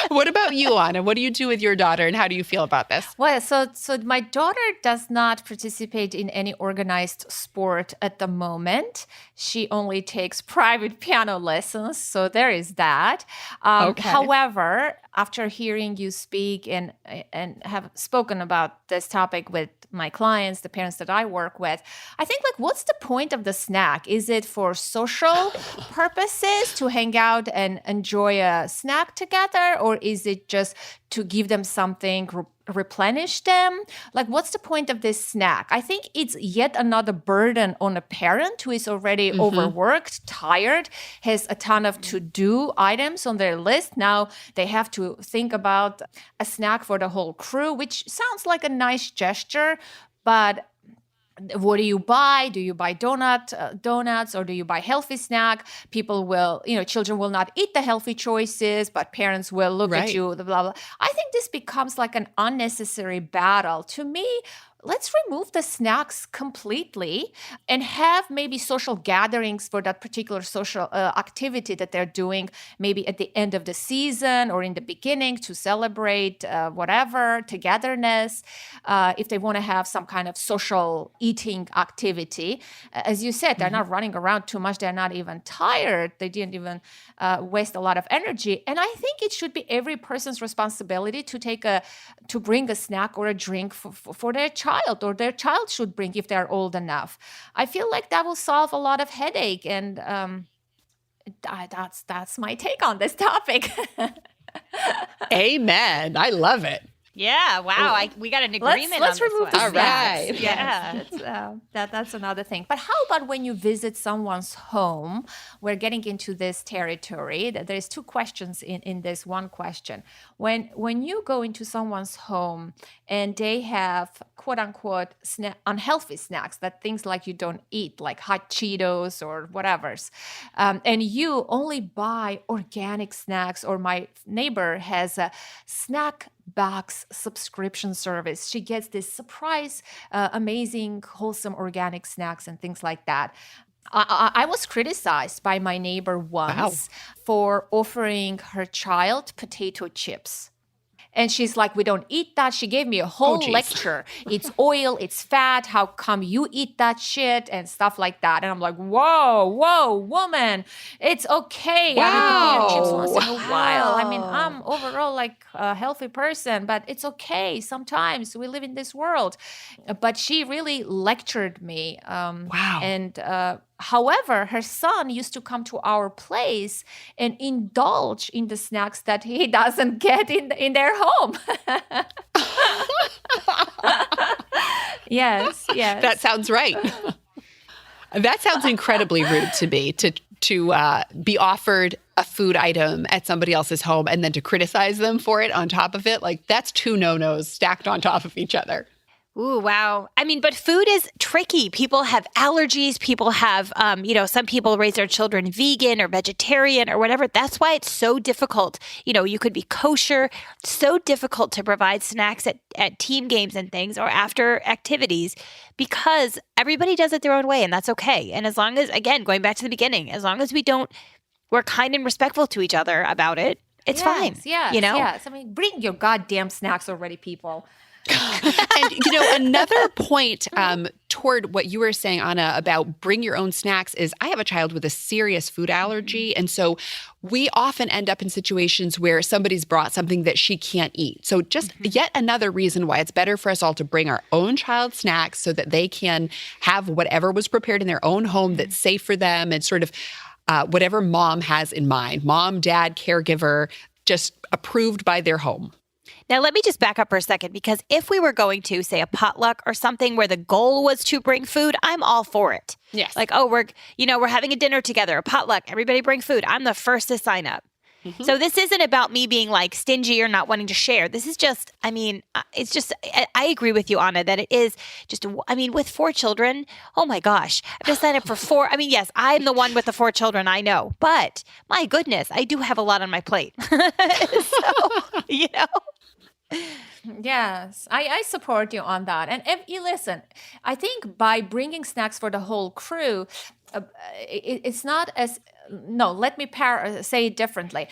What about you, Anna? What do you do with your daughter and how do you feel about this? Well, so my daughter does not participate in any organized sport at the moment. She only takes private piano lessons, so there is that. Okay. However, after hearing you speak and have spoken about this topic with my clients, the parents that I work with, I think what's the point of the snack? Is it for social purposes to hang out and enjoy a snack together, or is it just to give them something, replenish them? What's the point of this snack? I think it's yet another burden on a parent who is already overworked, tired, has a ton of to-do items on their list. Now they have to think about a snack for the whole crew, which sounds like a nice gesture, but what do you buy? Do you buy donuts, or do you buy healthy snack? People will, children will not eat the healthy choices, but parents will look at you, blah, blah, blah. I think this becomes like an unnecessary battle. To me, let's remove the snacks completely and have maybe social gatherings for that particular social activity that they're doing, maybe at the end of the season or in the beginning to celebrate whatever, togetherness. If they want to have some kind of social eating activity. As you said, they're not running around too much. They're not even tired. They didn't even waste a lot of energy. And I think it should be every person's responsibility to bring a snack or a drink for their child, or their child should bring if they're old enough. I feel like that will solve a lot of headache, and that's my take on this topic. Amen. I love it. Yeah, wow. We got an agreement Let's on this remove one. the All snacks. right. Yeah, that's another thing. But how about when you visit someone's home? We're getting into this territory. There's two questions in this one question. When you go into someone's home and they have quote unquote unhealthy snacks, that things like you don't eat, like hot Cheetos or whatever's, and you only buy organic snacks, or my neighbor has a snack box subscription service. She gets this surprise, amazing, wholesome organic snacks and things like that. I was criticized by my neighbor once for offering her child potato chips. And she's like, we don't eat that. She gave me a whole lecture. It's oil, it's fat. How come you eat that shit and stuff like that? And I'm like, whoa, woman, it's okay. I have potato chips once in a while. I mean, I'm overall like a healthy person, but it's okay. Sometimes we live in this world. But she really lectured me. And however, her son used to come to our place and indulge in the snacks that he doesn't get in their home. Yes. That sounds right. That sounds incredibly rude to me, to be offered a food item at somebody else's home and then to criticize them for it on top of it. Like, that's two no-nos stacked on top of each other. Ooh, wow. I mean, but food is tricky. People have allergies. People have, some people raise their children vegan or vegetarian or whatever. That's why it's so difficult. You could be kosher. It's so difficult to provide snacks at team games and things or after activities because everybody does it their own way, and that's okay. And as long as, again, going back to the beginning, as long as we're kind and respectful to each other about it, it's fine. Yes. I mean, bring your goddamn snacks already, people. And, another point toward what you were saying, Anna, about bring your own snacks is I have a child with a serious food allergy. And so we often end up in situations where somebody's brought something that she can't eat. So just yet another reason why it's better for us all to bring our own child snacks so that they can have whatever was prepared in their own home that's safe for them and sort of whatever mom has in mind, mom, dad, caregiver, just approved by their home. Now, let me just back up for a second, because if we were going to, say, a potluck or something where the goal was to bring food, I'm all for it. Yes. Like, we're having a dinner together, a potluck, everybody bring food. I'm the first to sign up. So this isn't about me being like stingy or not wanting to share. This is just, it's just, I agree with you, Anna, that it is just, with 4 children, oh my gosh, I've just signed up for 4. Yes, I'm the one with the 4 children, I know. But my goodness, I do have a lot on my plate. Yes, I support you on that. And if you listen, I think by bringing snacks for the whole crew, it's not as, no, let me say it differently.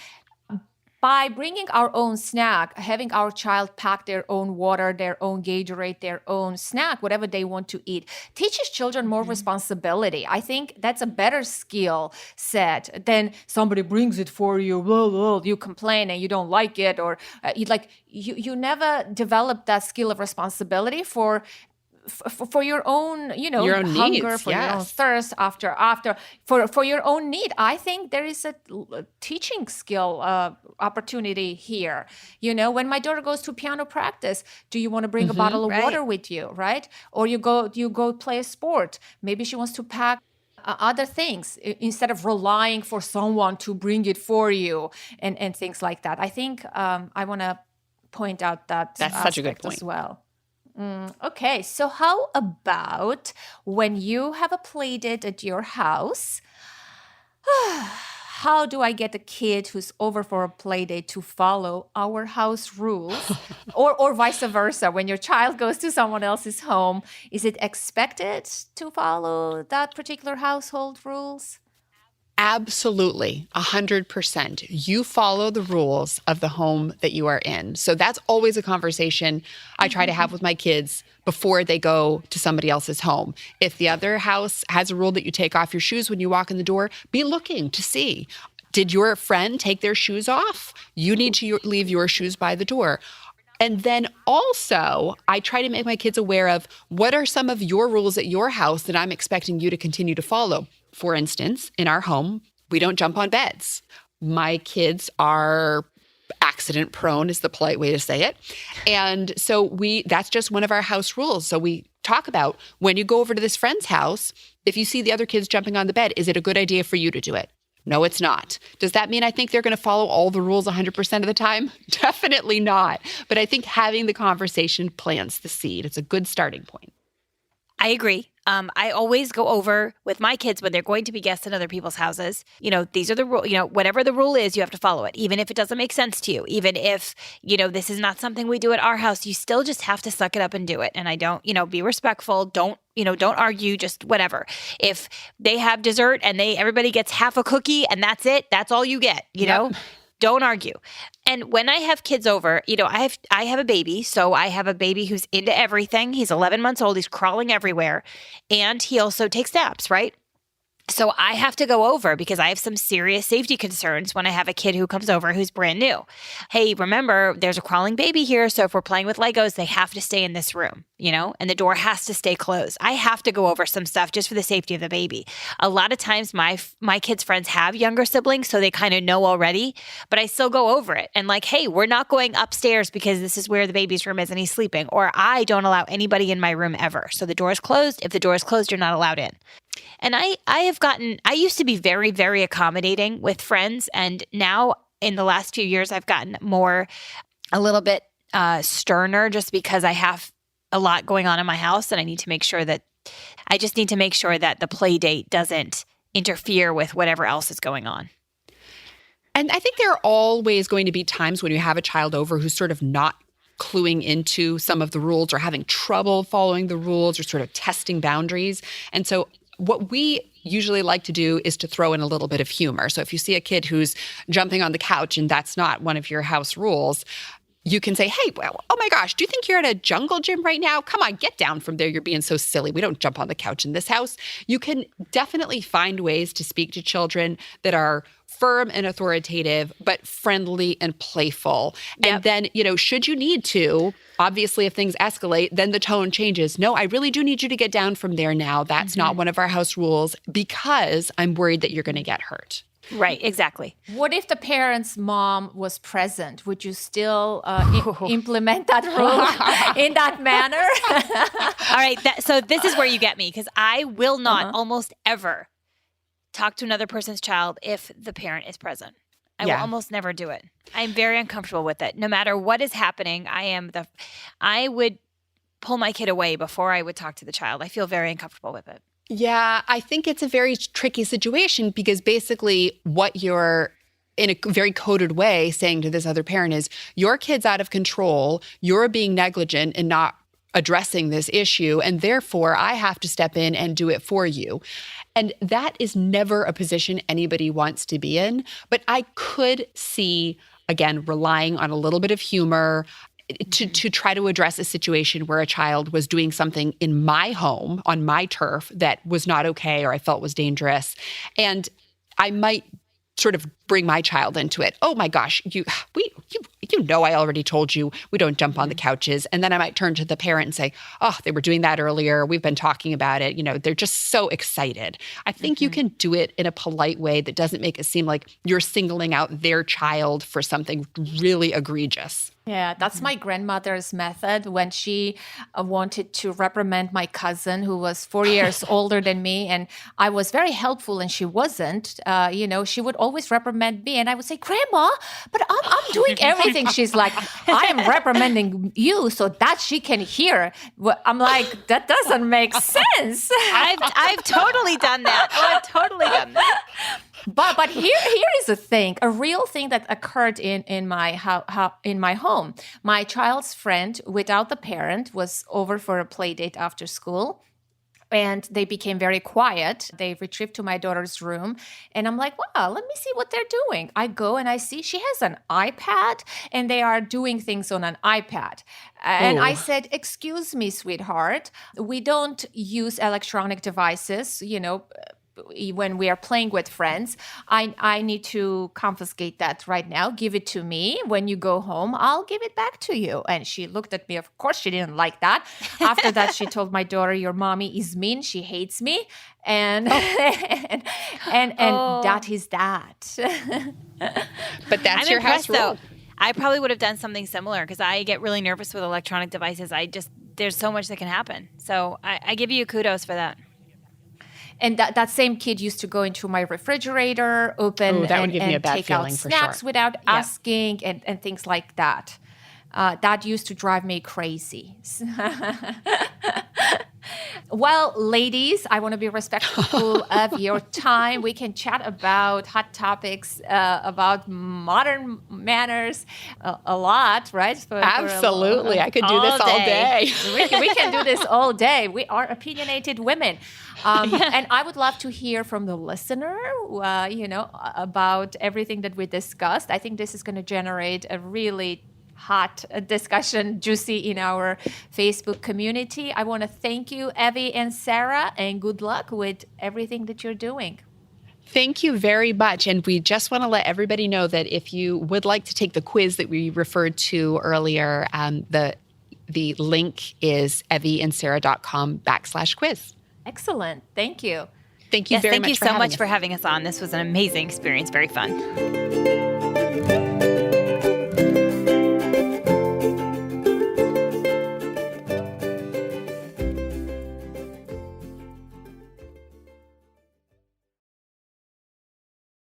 By bringing our own snack, having our child pack their own water, their own Gatorade, their own snack, whatever they want to eat, teaches children more responsibility. I think that's a better skill set than somebody brings it for you, blah, blah, you complain and you don't like it, or you never develop that skill of responsibility for your own, your own hunger, needs, for your own thirst, for your own need. I think there is a teaching skill opportunity here. When my daughter goes to piano practice, do you want to bring a bottle of water with you, right? Or you go play a sport. Maybe she wants to pack other things instead of relying for someone to bring it for you and things like that. I think I want to point out that's such a good point as well. Okay, so how about when you have a play date at your house? how do I get a kid who's over for a play date to follow our house rules? or vice versa, when your child goes to someone else's home, is it expected to follow that particular household rules? Absolutely, 100%. You follow the rules of the home that you are in. So that's always a conversation I try to have with my kids before they go to somebody else's home. If the other house has a rule that you take off your shoes when you walk in the door, be looking to see, did your friend take their shoes off? You need to leave your shoes by the door. And then also, I try to make my kids aware of what are some of your rules at your house that I'm expecting you to continue to follow. For instance, in our home, we don't jump on beds. My kids are accident prone is the polite way to say it. And so that's just one of our house rules. So we talk about when you go over to this friend's house, if you see the other kids jumping on the bed, is it a good idea for you to do it? No, it's not. Does that mean I think they're going to follow all the rules 100% of the time? Definitely not. But I think having the conversation plants the seed. It's a good starting point. I agree. I always go over with my kids when they're going to be guests in other people's houses. These are the rules. Whatever the rule is, you have to follow it, even if it doesn't make sense to you. Even if, this is not something we do at our house, you still just have to suck it up and do it. And I don't, be respectful. Don't argue, just whatever. If they have dessert and everybody gets half a cookie and that's it, that's all you get, know? Don't argue. And when I have kids over, I have a baby. So I have a baby who's into everything. He's 11 months old. He's crawling everywhere. And he also takes naps, right? So I have to go over because I have some serious safety concerns when I have a kid who comes over who's brand new. Hey, remember, there's a crawling baby here. So if we're playing with Legos, they have to stay in this room, and the door has to stay closed. I have to go over some stuff just for the safety of the baby. A lot of times my kids' friends have younger siblings, so they kind of know already, but I still go over it. And hey, we're not going upstairs because this is where the baby's room is and he's sleeping, or I don't allow anybody in my room ever. So the door is closed. If the door is closed, you're not allowed in. And I used to be very, very accommodating with friends. And now in the last few years, I've gotten a little bit sterner just because I have a lot going on in my house. And I just need to make sure that the play date doesn't interfere with whatever else is going on. And I think there are always going to be times when you have a child over who's sort of not cluing into some of the rules or having trouble following the rules or sort of testing boundaries. And so what we usually like to do is to throw in a little bit of humor. So if you see a kid who's jumping on the couch and that's not one of your house rules, you can say, hey, well, oh my gosh, do you think you're at a jungle gym right now? Come on, get down from there. You're being so silly. We don't jump on the couch in this house. You can definitely find ways to speak to children that are firm and authoritative, but friendly and playful. Yep. And then, should you need to, obviously, if things escalate, then the tone changes. No, I really do need you to get down from there now. That's not one of our house rules because I'm worried that you're going to get hurt. Right, exactly. What if the parent's mom was present? Would you still implement that rule in that manner? All right, so this is where you get me because I will not almost ever talk to another person's child if the parent is present. I will almost never do it. I'm very uncomfortable with it. No matter what is happening, I would pull my kid away before I would talk to the child. I feel very uncomfortable with it. Yeah, I think it's a very tricky situation because basically what you're in a very coded way saying to this other parent is your kid's out of control, you're being negligent and not addressing this issue, and therefore I have to step in and do it for you. And that is never a position anybody wants to be in. But I could see, again, relying on a little bit of humor to try to address a situation where a child was doing something in my home, on my turf, that was not okay or I felt was dangerous. And I might sort of bring my child into it. Oh my gosh, you I already told you we don't jump on the couches. And then I might turn to the parent and say, oh, they were doing that earlier. We've been talking about it. They're just so excited. I think you can do it in a polite way that doesn't make it seem like you're singling out their child for something really egregious. Yeah, that's my grandmother's method when she wanted to reprimand my cousin who was 4 years older than me. And I was very helpful and she wasn't. She would always reprimand me and I would say, Grandma, but I'm doing everything. She's like, I am reprimanding you so that she can hear. I'm like, that doesn't make sense. I've totally done that. I've totally done that. But here is a thing, a real thing that occurred in my in my home. My child's friend, without the parent, was over for a play date after school. And they became very quiet. They retrieved to my daughter's room. And I'm like, wow, let me see what they're doing. I go and I see she has an iPad and they are doing things on an iPad. And I said, excuse me, sweetheart, we don't use electronic devices, when we are playing with friends. I need to confiscate that right now. Give it to me. When you go home, I'll give it back to you. And she looked at me. Of course, she didn't like that. After that, she told my daughter, your mommy is mean. She hates me. And and that is that. But that's I'm your house rule. though. I probably would have done something similar because I get really nervous with electronic devices. There's so much that can happen. So I give you kudos for that. And that same kid used to go into my refrigerator, open and take out snacks without asking and things like that. That used to drive me crazy. Well, ladies, I want to be respectful of your time. We can chat about hot topics, about modern manners a lot, right? Absolutely. I could do this all day. We can do this all day. We are opinionated women. And I would love to hear from the listener, about everything that we discussed. I think this is going to generate a really hot discussion, juicy in our Facebook community. I want to thank you, Evie and Sarah, and good luck with everything that you're doing. Thank you very much. And we just want to let everybody know that if you would like to take the quiz that we referred to earlier, the link is evieandsarah.com/quiz. Excellent. Thank you. Thank you very much. Thank you so much for having us on. This was an amazing experience. Very fun.